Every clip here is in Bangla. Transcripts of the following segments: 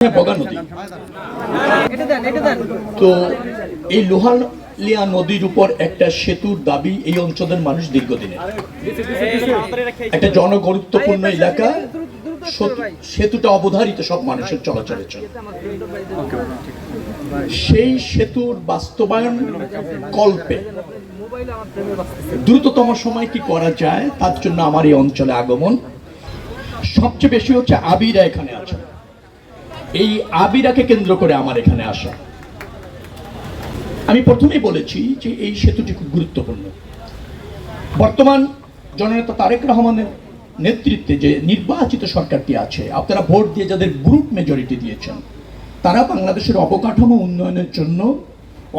বগা নদী। তো এই লোহালিয়া নদীর উপর একটা সেতুর দাবি এই অঞ্চলের মানুষ দীর্ঘদিনের। একটা জনগুরুত্বপূর্ণ এলাকা, সেতুটা অবধারিত সব মানুষের চলাচলের জন্য। সেই সেতুর বাস্তবায়ন কল্পে দ্রুততম সময় কি করা যায় তার জন্য আমার এই অঞ্চলে আগমন। সবচেয়ে বেশি হচ্ছে আবিরা এখানে আছে, এই আবিরাকে কেন্দ্র করে আমার এখানে আসা। আমি প্রথমেই বলেছি যে এই সেতুটি খুব গুরুত্বপূর্ণ। বর্তমান জননেতা তারেক রহমানের নেতৃত্বে যে নির্বাচিত সরকারটি আছে, আপনারা ভোট দিয়ে যাদের গ্রুপ মেজরিটি দিয়েছেন, তারা বাংলাদেশের অবকাঠামো উন্নয়নের জন্য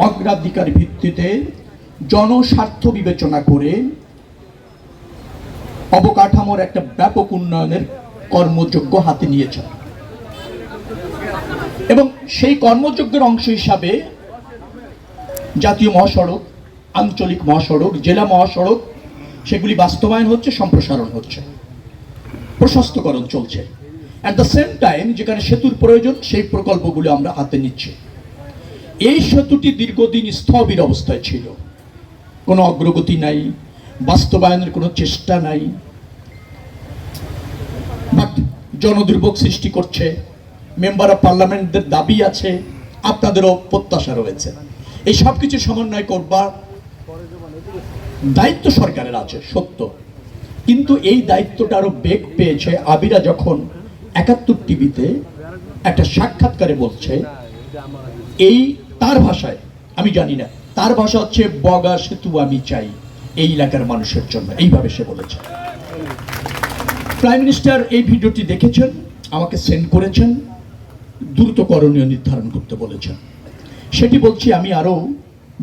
অগ্রাধিকার ভিত্তিতে জনস্বার্থ বিবেচনা করে অবকাঠামোর একটা ব্যাপক উন্নয়নের কর্মযজ্ঞ হাতে নিয়েছেন এবং সেই কর্মযজ্ঞের অংশ হিসাবে জাতীয় মহাসড়ক, আঞ্চলিক মহাসড়ক, জেলা মহাসড়ক সেগুলি বাস্তবায়ন হচ্ছে, সম্প্রসারণ হচ্ছে, প্রশস্তকরণ চলছে। অ্যাট দ্য সেম টাইম যেখানে সেতুর প্রয়োজন সেই প্রকল্পগুলো আমরা হাতে নিচ্ছি। এই সেতুটি দীর্ঘদিন স্থবির অবস্থায় ছিল, কোনো অগ্রগতি নাই, বাস্তবায়নের কোনো চেষ্টা নাই, বাট জনদুর্ভোগ সৃষ্টি করছে। মেম্বার অফ পার্লামেন্টদের দাবি আছে, আপনাদেরও প্রত্যাশা রয়েছে। এই সব কিছু সমন্বয় করবার দায়িত্ব সরকারের আছে, সত্য, কিন্তু এই দায়িত্বটা আরো বেগ পেয়েছে আবিরা যখন ৭১ টিভিতে একটা সাক্ষাৎকারে বলছে, এই তার ভাষায়, আমি জানি না, তার ভাষা হচ্ছে বগা সেতু আমি চাই এই এলাকার মানুষের জন্য, এইভাবে সে বলেছে। প্রাইম মিনিস্টার এই ভিডিওটি দেখেছেন, আমাকে সেন্ড করেছেন, দ্রুত করণীয় নির্ধারণ করতে বলেছেন। সেটি বলছি আমি আরো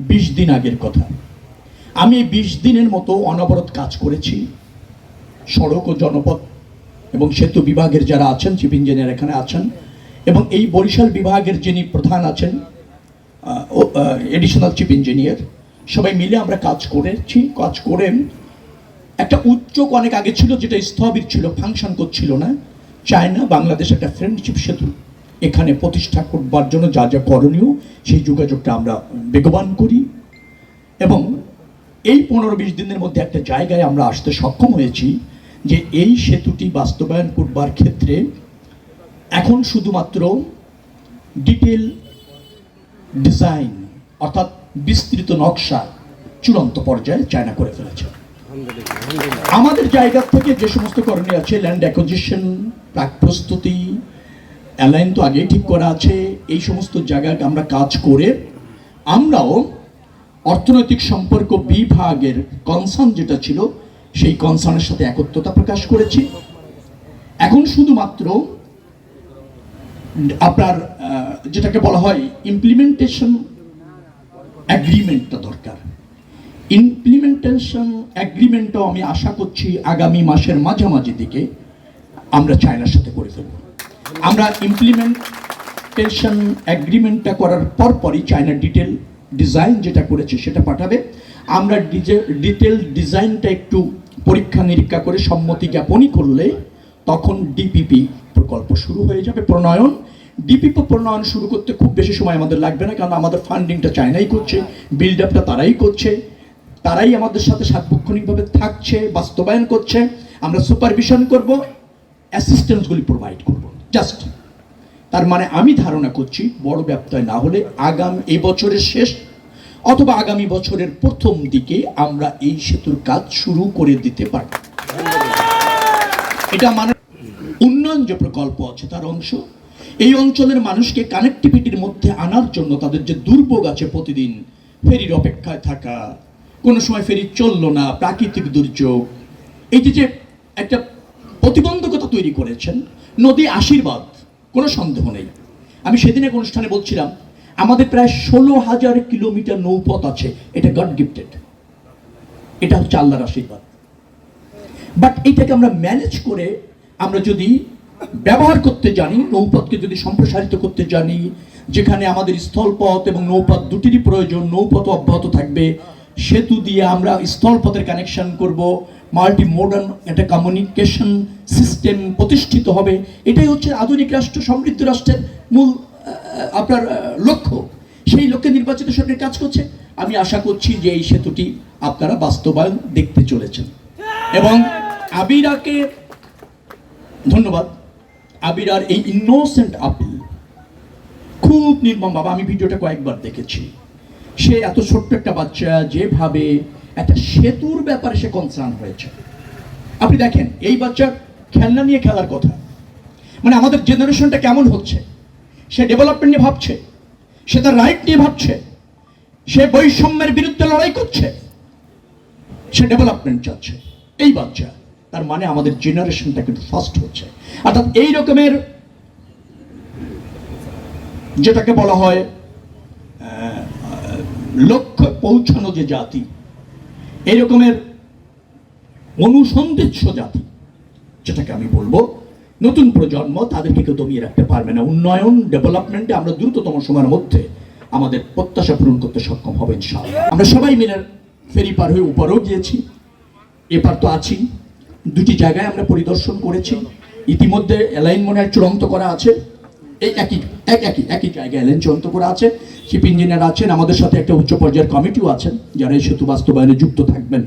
২০ দিন আগের কথা। আমি ২০ দিনের মতো অনবরত কাজ করেছি সড়ক ও জনপথ এবং সেতু বিভাগের যারা আছেন, চিফ ইঞ্জিনিয়ার এখানে আছেন, এবং এই বরিশাল বিভাগের যিনি প্রধান আছেন, এডিশনাল চিফ ইঞ্জিনিয়ার, সবাই মিলে আমরা কাজ করেছি। কাজ করে একটা উদ্যোগ অনেক আগে ছিল যেটা স্থবির ছিল, ফাংশন করছিল না। চায়না বাংলাদেশ একটা ফ্রেন্ডশিপ সেতু এখানে প্রতিষ্ঠা করবার জন্য যা যা করণীয় সেই যোগাযোগটা আমরা বেগবান করি এবং এই ১৫-২০ দিনের মধ্যে একটা জায়গায় আমরা আসতে সক্ষম হয়েছি যে এই সেতুটি বাস্তবায়ন করবার ক্ষেত্রে এখন শুধুমাত্র ডিটেল ডিজাইন অর্থাৎ বিস্তৃত নকশা চূড়ান্ত পর্যায়ে চায়না করে ফেলেছে। আমাদের জায়গা থেকে যে সমস্ত করণীয় আছে, ল্যান্ড অ্যাকুইজিশন, প্রাক প্রস্তুতি, অ্যালাইন তো আগেই ঠিক করা আছে, এই সমস্ত জায়গায় আমরা কাজ করে আমরাও অর্থনৈতিক সম্পর্ক বিভাগের কনসার্ন যেটা ছিল সেই কনসার্নের সাথে একত্রতা প্রকাশ করেছি। এখন শুধুমাত্র আপনার যেটাকে বলা হয় ইমপ্লিমেন্টেশন অ্যাগ্রিমেন্টটা দরকার। ইমপ্লিমেন্টেশন অ্যাগ্রিমেন্টও আমি আশা করছি আগামী মাসের মাঝামাঝি দিকে আমরা চায়নার সাথে করে ফেলব। আমরা ইমপ্লিমেন্টেশন অ্যাগ্রিমেন্টটা করার পরপরই চায়নার ডিটেল ডিজাইন যেটা করেছে সেটা পাঠাবে। আমরা ডিটেল ডিজাইনটা একটু পরীক্ষা নিরীক্ষা করে সম্মতি জ্ঞাপনই করলে তখন ডিপিপি প্রকল্প শুরু হয়ে যাবে প্রণয়ন। ডিপিপি প্রণয়ন শুরু করতে খুব বেশি সময় আমাদের লাগবে না, কারণ আমাদের ফান্ডিংটা চায়নাই করছে, বিল্ড আপটা তারাই করছে, তারাই আমাদের সাথে সার্বক্ষণিকভাবে থাকছে, বাস্তবায়ন করছে। আমরা সুপারভিশন করব, অ্যাসিস্ট্যান্সগুলি প্রোভাইড করব। জাস্ট তার মানে আমি ধারণা করছি বড় ব্যত্যয় না হলে এই বছরের শেষ অথবা আগামী বছরের প্রথম দিকে আমরা এই সেতুর কাজ শুরু করে দিতে পারি। এটা মানে উন্নয়ন যে প্রকল্প আছে তার অংশ। এই অঞ্চলের মানুষকে কানেক্টিভিটির মধ্যে আনার জন্য তাদের যে দুর্ভোগ আছে, প্রতিদিন ফেরির অপেক্ষায় থাকা, কোনো সময় ফেরি চললো না, প্রাকৃতিক দুর্যোগ, এই যে একটা প্রতিবন্ধকতা তৈরি করেছেন। নদী আশীর্বাদ, কোনো সন্দেহ নেই। আমি সেদিন এক অনুষ্ঠানে বলছিলাম আমাদের প্রায় ১৬,০০০ কিলোমিটার নৌপথ আছে, এটা গড গিফটেড, এটা হচ্ছে আল্লাহর আশীর্বাদ। বাট এইটাকে আমরা ম্যানেজ করে আমরা যদি ব্যবহার করতে জানি, নৌপথকে যদি সম্প্রসারিত করতে জানি, যেখানে আমাদের স্থলপথ এবং নৌপথ দুটিরই প্রয়োজন, নৌপথ অব্যাহত থাকবে, সেতু দিয়ে আমরা স্থলপথের কানেকশন করব, মাল্টি মডার্ন একটা কমিউনিকেশন সিস্টেম প্রতিষ্ঠিত হবে। এটাই হচ্ছে আধুনিক রাষ্ট্র, সমৃদ্ধ রাষ্ট্রের মূল আপনার লক্ষ্য। সেই লক্ষ্যে নির্বাচিত সরকার কাজ করছে। আমি আশা করছি যে এই সেতুটি আপনারা বাস্তবায়ন দেখতে চলেছেন। এবং আবিরাকে ধন্যবাদ। আবিরার এই ইনোসেন্ট আপিল খুব নির্মম বাবা, আমি ভিডিওটা কয়েকবার দেখেছি। সে এত ছোট্ট একটা বাচ্চা যেভাবে একটা সেতুর ব্যাপারে সে কনসার্ন হয়েছে, আপনি দেখেন এই বাচ্চার খেলনা নিয়ে খেলার কথা। মানে আমাদের জেনারেশনটা কেমন হচ্ছে, সে ডেভেলপমেন্ট নিয়ে ভাবছে, সে তার রাইট নিয়ে ভাবছে, সে বৈষম্যের বিরুদ্ধে লড়াই করছে, সে ডেভেলপমেন্ট চাচ্ছে। এই বাচ্চা, তার মানে আমাদের জেনারেশনটা কিন্তু ফাস্ট হচ্ছে। অর্থাৎ এই রকমের যেটাকে বলা হয় লক্ষ্যে পৌঁছানো যে জাতি, এই রকমের অনুসন্ধিৎস জাতি, যেটাকে আমি বলবো নতুন প্রজন্ম, তাদেরকে কেউ দমিয়ে রাখতে পারবে না। উন্নয়ন ডেভেলপমেন্টে আমরা দ্রুততম সময়ের মধ্যে আমাদের প্রত্যাশা পূরণ করতে সক্ষম হবে ইনশাআল্লাহ। আমরা সবাই মিলে ফেরি পার হয়ে উপরেও গিয়েছি, এপার তো আছি। দুটি জায়গায় আমরা পরিদর্শন করেছি। ইতিমধ্যে অ্যালাইনমেন্ট চূড়ান্ত করা আছে, এই একই জায়গায় অ্যালাইন চূড়ান্ত করা আছে। চিফ ইঞ্জিনিয়ার আছেন, আমাদের সাথে একটা উচ্চ পর্যায়ের কমিটিও আছেন যারা এই সেতু বাস্তবায়নে যুক্ত থাকবেন।